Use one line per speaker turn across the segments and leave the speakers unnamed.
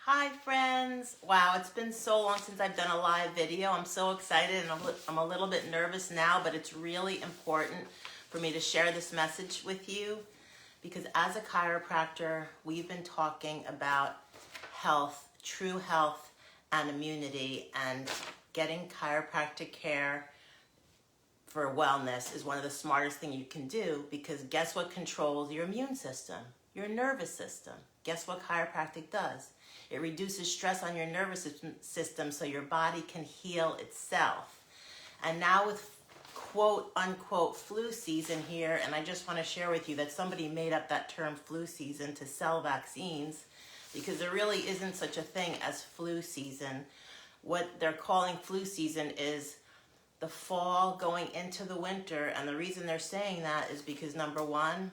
Hi friends! Wow, it's been so long since I've done a live video. I'm so excited and I'm a little bit nervous now, but it's really important for me to share this message with you because as a chiropractor, we've been talking about health, true health and immunity, and getting chiropractic care for wellness is one of the smartest things you can do because guess what controls your immune system? Your nervous system. Guess what chiropractic does? It reduces stress on your nervous system so your body can heal itself. And now with quote unquote flu season here, and I just want to share with you that somebody made up that term flu season to sell vaccines because there really isn't such a thing as flu season. What they're calling flu season is the fall going into the winter, and the reason they're saying that is because number one,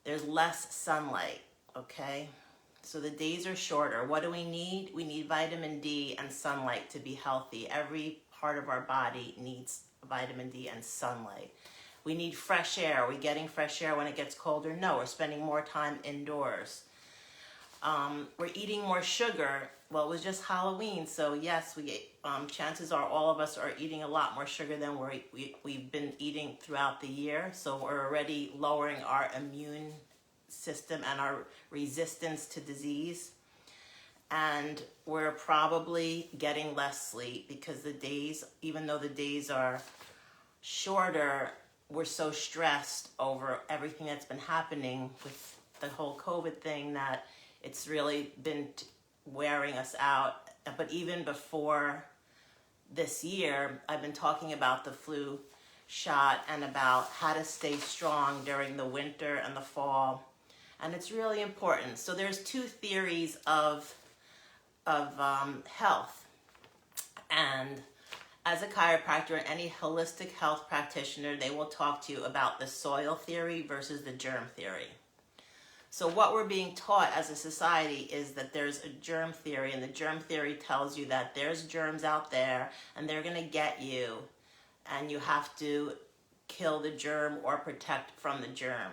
there's less sunlight, okay? So the days are shorter. What do we need? We need vitamin D and sunlight to be healthy. Every part of our body needs vitamin D and sunlight. We need fresh air. Are we getting fresh air when it gets colder? No, we're spending more time indoors. We're eating more sugar. Well, it was just Halloween, so yes, chances are all of us are eating a lot more sugar than we've been eating throughout the year. So we're already lowering our immune system and our resistance to disease. And we're probably getting less sleep because the days, even though the days are shorter, we're so stressed over everything that's been happening with the whole COVID thing that it's really been wearing us out. But even before this year, I've been talking about the flu shot and about how to stay strong during the winter and the fall. And it's really important. So there's two theories of health. And as a chiropractor and any holistic health practitioner, they will talk to you about the soil theory versus the germ theory. So what we're being taught as a society is that there's a germ theory, and the germ theory tells you that there's germs out there and they're going to get you, and you have to kill the germ or protect from the germ.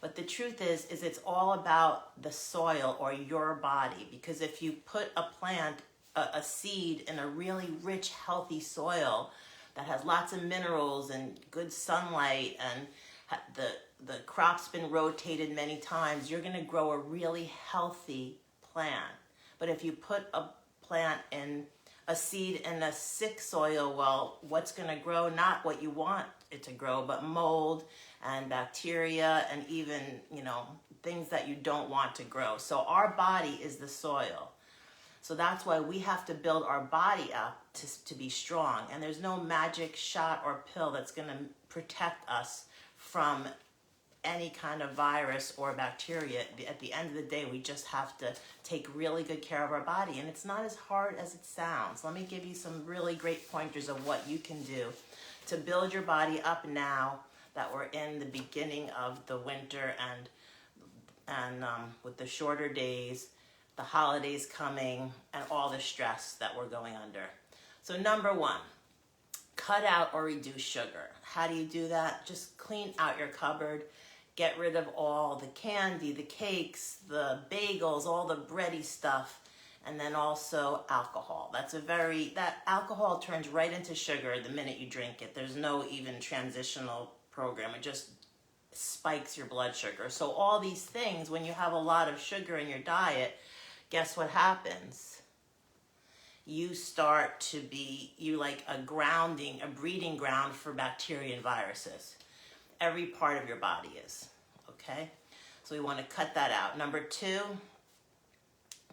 But the truth is it's all about the soil or your body, because if you put a plant, a seed in a really rich, healthy soil that has lots of minerals and good sunlight, and the crop's been rotated many times, you're going to grow a really healthy plant. But if you put a seed in a sick soil, well, what's going to grow? Not what you want it to grow, but mold and bacteria and even, things that you don't want to grow. So our body is the soil. So that's why we have to build our body up to be strong. And there's no magic shot or pill that's going to protect us from any kind of virus or bacteria. At the end of the day, we just have to take really good care of our body. And it's not as hard as it sounds. Let me give you some really great pointers of what you can do to build your body up now that we're in the beginning of the winter and with the shorter days, the holidays coming, and all the stress that we're going under. So number one, cut out or reduce sugar. How do you do that? Just clean out your cupboard. Get rid of all the candy, the cakes, the bagels, all the bready stuff, and then also alcohol. That alcohol turns right into sugar the minute you drink it. There's no even transitional program. It just spikes your blood sugar. So all these things, when you have a lot of sugar in your diet, guess what happens? You start to be, like a breeding ground for bacteria and viruses. Every part of your body is, okay? So we want to cut that out. Number two,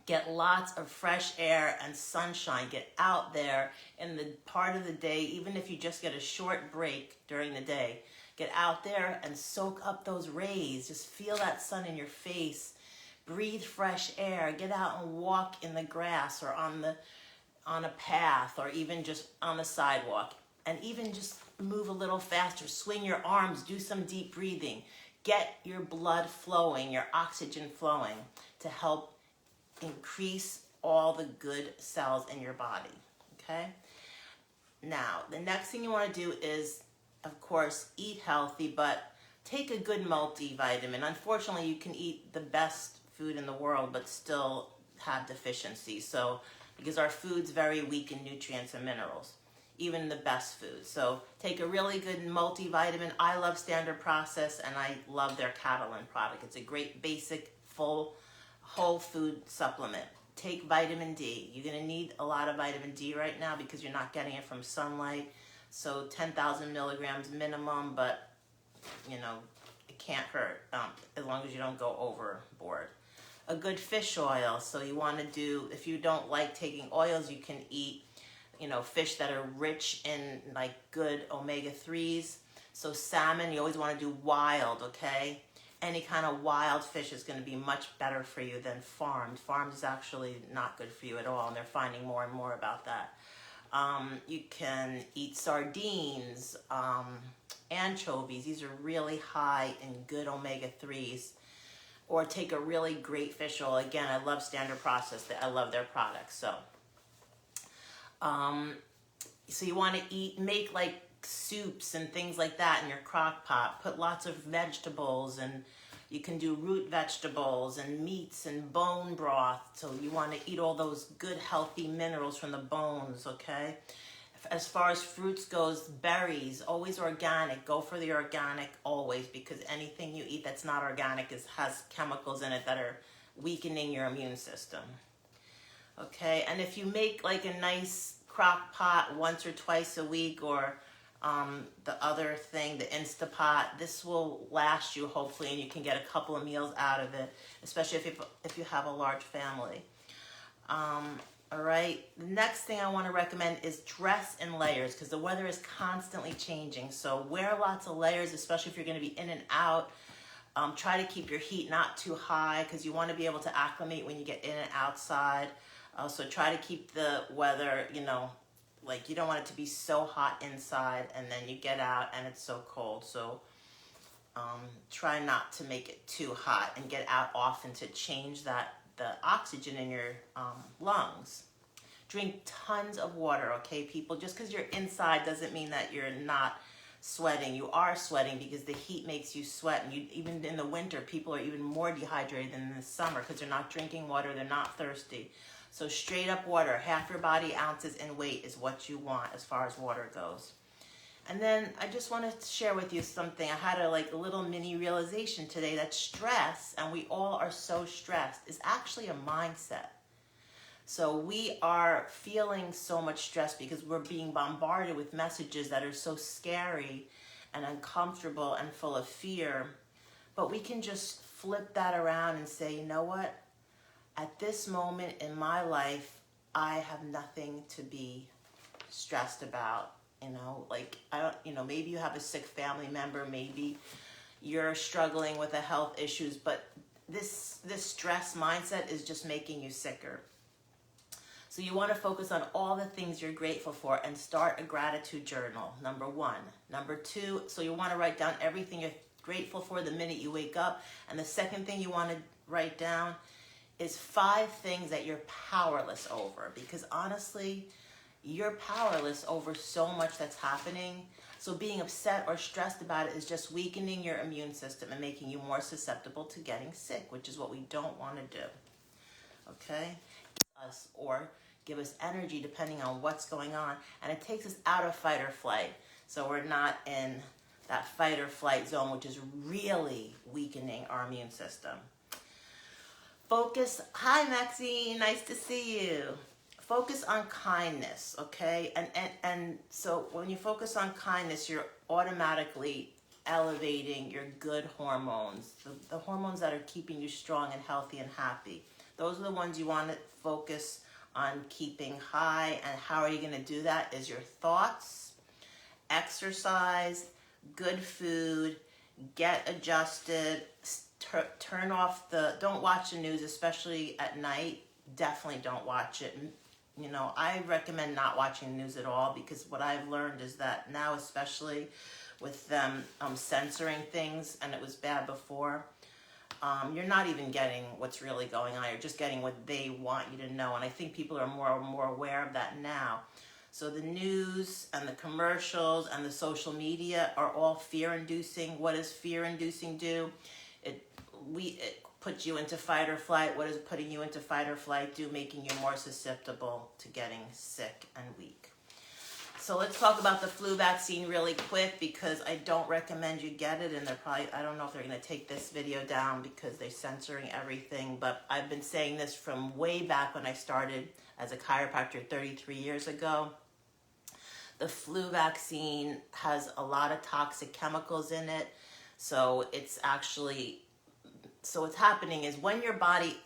get lots of fresh air and sunshine. Get out there in the part of the day, even if you just get a short break during the day. Get out there and soak up those rays. Just feel that sun in your face. Breathe fresh air. Get out and walk in the grass or on a path or even just on the sidewalk. And even just move a little faster. Swing your arms. Do some deep breathing. Get your blood flowing, your oxygen flowing to help increase all the good cells in your body, okay? Now, the next thing you want to do is, of course, eat healthy, but take a good multivitamin. Unfortunately, you can eat the best food in the world, but still have deficiencies. So because our food's very weak in nutrients and minerals, even the best food. So take a really good multivitamin. I love Standard Process, and I love their Catalan product. It's a great basic full whole food supplement. Take vitamin D. You're going to need a lot of vitamin D right now because you're not getting it from sunlight. So 10,000 milligrams minimum, but you know, it can't hurt as long as you don't go overboard. A good fish oil. So you want to do, if you don't like taking oils, you can eat, you know, fish that are rich in like good omega-3s. So salmon, you always want to do wild, okay? Any kind of wild fish is going to be much better for you than farmed. Farmed is actually not good for you at all, and they're finding more and more about that. You can eat sardines, anchovies. These are really high in good omega-3s. Or take a really great fish oil. Again, I love Standard Process. I love their products. So you want to make like soups and things like that in your crock pot. Put lots of vegetables, and you can do root vegetables and meats and bone broth. So you want to eat all those good healthy minerals from the bones, okay? As far as fruits goes, berries, always organic. Go for the organic always, because anything you eat that's not organic has chemicals in it that are weakening your immune system. Okay, and if you make like a nice crock pot once or twice a week, or the other thing, the Instapot, this will last you hopefully, and you can get a couple of meals out of it, especially if you have a large family. All right, the next thing I want to recommend is dress in layers, because the weather is constantly changing. So wear lots of layers, especially if you're going to be in and out. Try to keep your heat not too high, because you want to be able to acclimate when you get in and outside. So try to keep the weather, you know, like you don't want it to be so hot inside and then you get out and it's so cold. So try not to make it too hot, and get out often to change the oxygen in your lungs. Drink tons of water, okay, people? Just because you're inside doesn't mean that you're not sweating. You are sweating because the heat makes you sweat. And even in the winter, people are even more dehydrated than in the summer because they're not drinking water, they're not thirsty. So straight up water, half your body ounces in weight is what you want as far as water goes. And then I just wanted to share with you something. I had a little mini realization today that stress, and we all are so stressed, is actually a mindset. So we are feeling so much stress because we're being bombarded with messages that are so scary and uncomfortable and full of fear. But we can just flip that around and say, you know what? At this moment in my life, I have nothing to be stressed about. You know, maybe you have a sick family member, maybe you're struggling with a health issues, but this stress mindset is just making you sicker. So you want to focus on all the things you're grateful for and start a gratitude journal, number 1. Number 2, so you want to write down everything you're grateful for the minute you wake up. And the second thing you want to write down is 5 things that you're powerless over, because honestly, you're powerless over so much that's happening. So being upset or stressed about it is just weakening your immune system and making you more susceptible to getting sick, which is what we don't want to do. Okay? Or give us energy depending on what's going on. And it takes us out of fight or flight. So we're not in that fight or flight zone, which is really weakening our immune system. Focus. Hi, Maxine. Nice to see you. Focus on kindness, okay? And so when you focus on kindness, you're automatically elevating your good hormones, the hormones that are keeping you strong and healthy and happy. Those are the ones you want to focus on keeping high. And how are you going to do that? Is your thoughts, exercise, good food, get adjusted, turn off don't watch the news, especially at night. Definitely don't watch it. You know, I recommend not watching the news at all, because what I've learned is that now, especially with them censoring things, and it was bad before, you're not even getting what's really going on. You're just getting what they want you to know. And I think people are more and more aware of that now. So the news and the commercials and the social media are all fear-inducing. What does fear-inducing do? It put you into fight or flight. What is putting you into fight or flight do? Making you more susceptible to getting sick and weak. So let's talk about the flu vaccine really quick, because I don't recommend you get it, and they're probably, I don't know if they're going to take this video down because they're censoring everything, but I've been saying this from way back when I started as a chiropractor 33 years ago. The flu vaccine has a lot of toxic chemicals in it, so it's actually, so what's happening is when your body